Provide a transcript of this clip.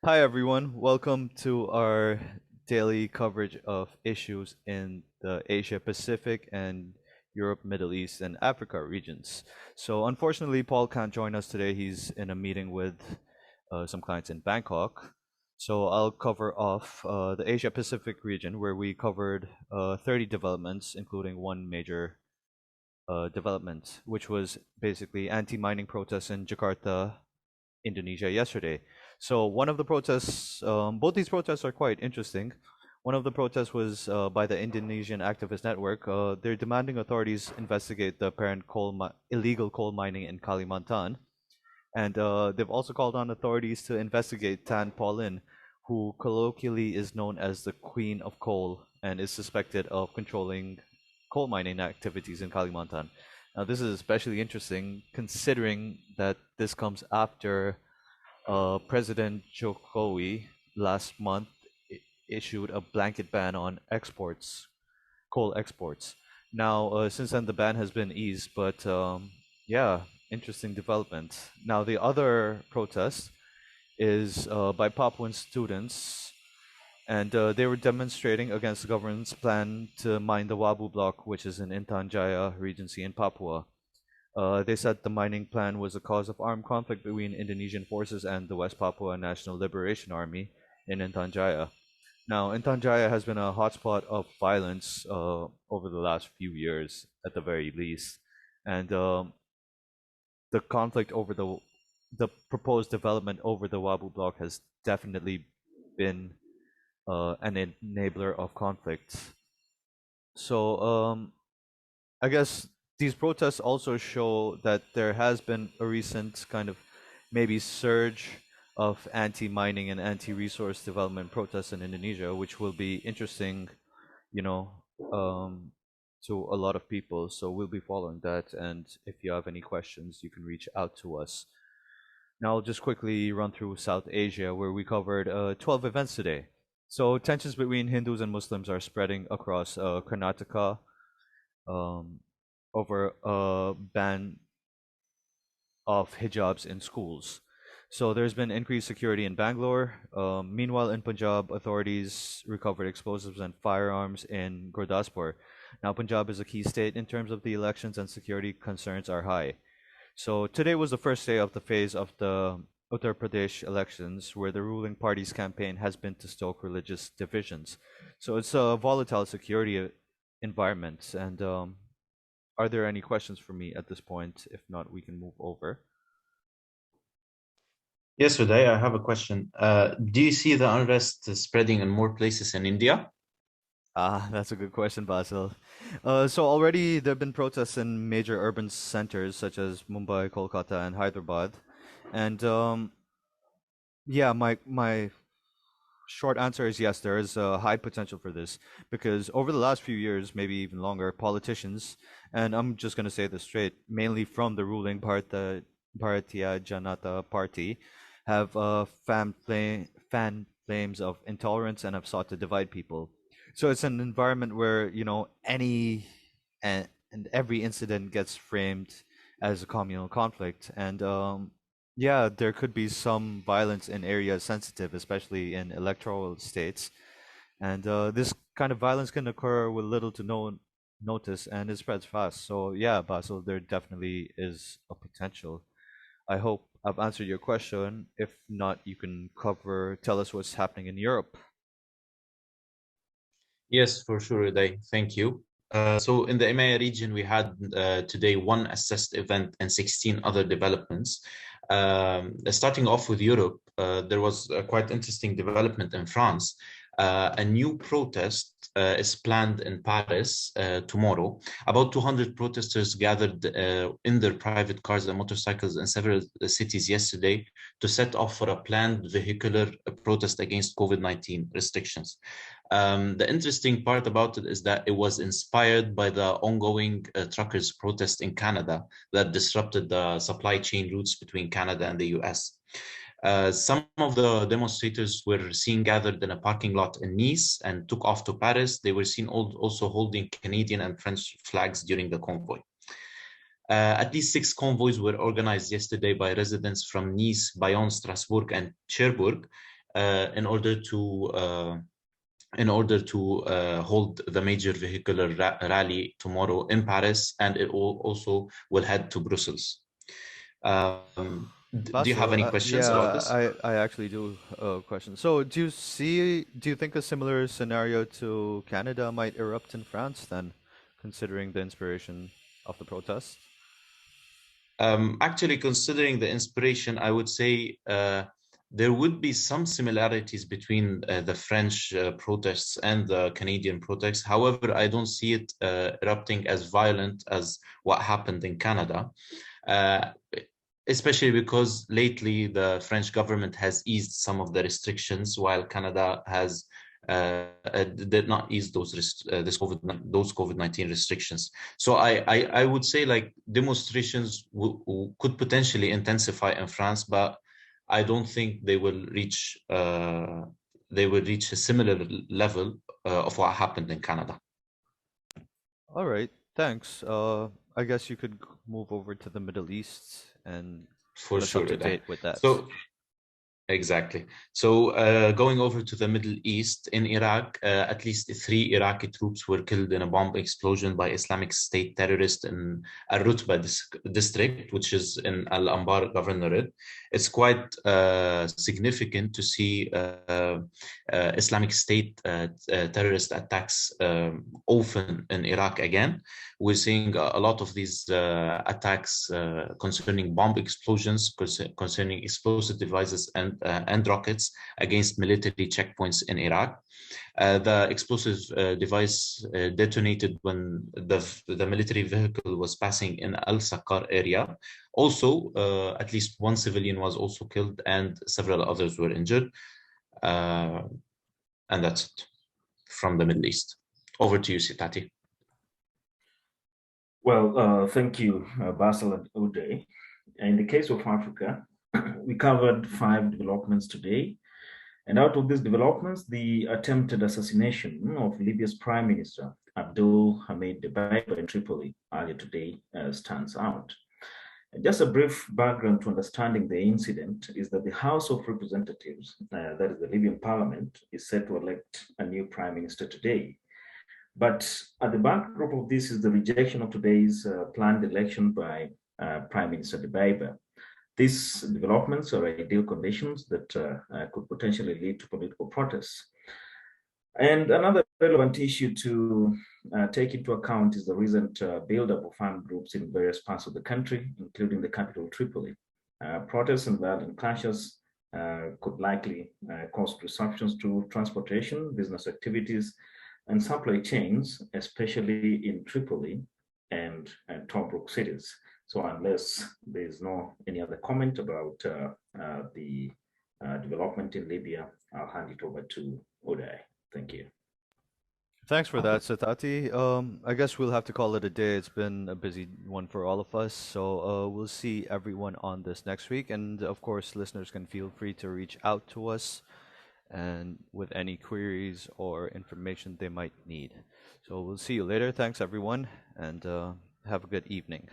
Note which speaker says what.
Speaker 1: Hi, everyone. Welcome to our daily coverage of issues in the Asia Pacific and Europe, Middle East, and Africa regions. So, unfortunately, Paul can't join us today. He's in a meeting with some clients in Bangkok. So, I'll cover off the Asia Pacific region where we covered 30 developments, including one major development, which was basically anti mining protests in Jakarta, Indonesia yesterday. So one of the protests, both these protests are quite interesting. One of the protests was by the Indonesian Activist Network. They're demanding authorities investigate the apparent illegal coal mining in Kalimantan. And they've also called on authorities to investigate Tan Paulin, who colloquially is known as the Queen of Coal and is suspected of controlling coal mining activities in Kalimantan. Now, this is especially interesting considering that this comes after President Jokowi last month issued a blanket ban on exports, coal exports. Now, since then, the ban has been eased, but yeah, interesting development. Now, the other protest is by Papuan students, and they were demonstrating against the government's plan to mine the Wabu block, which is in Intan Jaya Regency in Papua. They said the mining plan was a cause of armed conflict between Indonesian forces and the West Papua National Liberation Army in Intan Jaya. Now, Intan Jaya has been a hotspot of violence over the last few years, at the very least, and the conflict over the proposed development over the Wabu block has definitely been an enabler of conflict. So, I guess these protests also show that there has been a recent kind of maybe surge of anti-mining and anti-resource development protests in Indonesia, which will be interesting, you know, um, to a lot of people. So we'll be following that. And if you have any questions, you can reach out to us. Now I'll just quickly run through South Asia, where we covered 12 events today. So tensions between Hindus and Muslims are spreading across Karnataka, um, over a ban of hijabs in schools. So there's been increased security in Bangalore. Meanwhile, in Punjab, authorities recovered explosives and firearms in Gurdaspur. Now, Punjab is a key state in terms of the elections, and security concerns are high. So today was the first day of the phase of the Uttar Pradesh elections, where the ruling party's campaign has been to stoke religious divisions. So it's a volatile security environment, and are there any questions for me at this point? If not, we can move over.
Speaker 2: Yes, Uday, I have a question. Do you see the unrest spreading in more places in India?
Speaker 1: Ah, that's a good question, Basil. So already there have been protests in major urban centers such as Mumbai, Kolkata, and Hyderabad. And yeah, my short answer is yes, there is a high potential for this because over the last few years, maybe even longer, politicians, and I'm just going to say this straight, mainly from the ruling Bharatiya Janata Party, have fan flames of intolerance and have sought to divide people. So it's an environment where, any and every incident gets framed as a communal conflict. And yeah, there could be some violence in areas sensitive, especially in electoral states. And this kind of violence can occur with little to no notice and it spreads fast. So, yeah, Basil, there definitely is a potential. I hope I've answered your question. If not, you can tell us what's happening in Europe.
Speaker 2: Yes, for sure, Uday. Thank you. So in the EMEA region, we had today one assessed event and 16 other developments. Starting off with Europe, there was a quite interesting development in France. A new protest is planned in Paris tomorrow. About 200 protesters gathered in their private cars and motorcycles in several cities yesterday to set off for a planned vehicular protest against COVID-19 restrictions. The interesting part about it is that it was inspired by the ongoing truckers' protest in Canada that disrupted the supply chain routes between Canada and the US. Some of the demonstrators were seen gathered in a parking lot in Nice and took off to Paris. They were seen also holding Canadian and French flags during the convoy. At least 6 convoys were organized yesterday by residents from Nice, Bayonne, Strasbourg, and Cherbourg. in order to hold the major vehicular rally tomorrow in Paris, and it also will head to Brussels. Do you have
Speaker 1: Basil,
Speaker 2: any questions about
Speaker 1: yeah,
Speaker 2: this?
Speaker 1: I actually do question. So, do you think a similar scenario to Canada might erupt in France then, considering the inspiration of the protests?
Speaker 2: Actually, considering the inspiration, I would say there would be some similarities between the French protests and the Canadian protests. However, I don't see it erupting as violent as what happened in Canada, uh, especially because lately the French government has eased some of the restrictions, while Canada has did not ease those COVID-19 restrictions. So I would say like demonstrations could potentially intensify in France, but I don't think they will reach a similar level of what happened in Canada.
Speaker 1: All right, thanks. I guess you could move over to the Middle East and
Speaker 2: For
Speaker 1: put us up
Speaker 2: sure,
Speaker 1: to
Speaker 2: Uday.
Speaker 1: date with that.
Speaker 2: So exactly. So, going over to the Middle East, in Iraq, at least three Iraqi troops were killed in a bomb explosion by Islamic State terrorists in Al-Rutba district, which is in Al-Anbar governorate. It's quite significant to see Islamic State terrorist attacks often in Iraq again. We're seeing a lot of these attacks concerning bomb explosions, concerning explosive devices and rockets against military checkpoints in Iraq. The explosive device detonated when the military vehicle was passing in Al-Sakar area. Also, at least one civilian was also killed and several others were injured. Uh, and that's it from the Middle East. Over to you, Sitati.
Speaker 3: Well, thank you, Bassel and Uday. In the case of Africa, we covered 5 developments today. And out of these developments, the attempted assassination of Libya's Prime Minister, Abdul Hamid Dbeibah in Tripoli earlier today stands out. And just a brief background to understanding the incident is that the House of Representatives, that is the Libyan parliament, is set to elect a new prime minister today. But at the backdrop of this is the rejection of today's planned election by Prime Minister Dbeibah. These developments are ideal conditions that could potentially lead to political protests. And another relevant issue to take into account is the recent buildup of armed groups in various parts of the country, including the capital Tripoli. Protests and violent clashes could likely cause disruptions to transportation, business activities, and supply chains, especially in Tripoli and Tobruk cities. So unless there's no any other comment about the development in Libya, I'll hand it over to Uday. Thank you.
Speaker 1: Thanks for that, Sitati. I guess we'll have to call it a day. It's been a busy one for all of us. So we'll see everyone on this next week. And of course, listeners can feel free to reach out to us and with any queries or information they might need. So we'll see you later. Thanks, everyone, and have a good evening.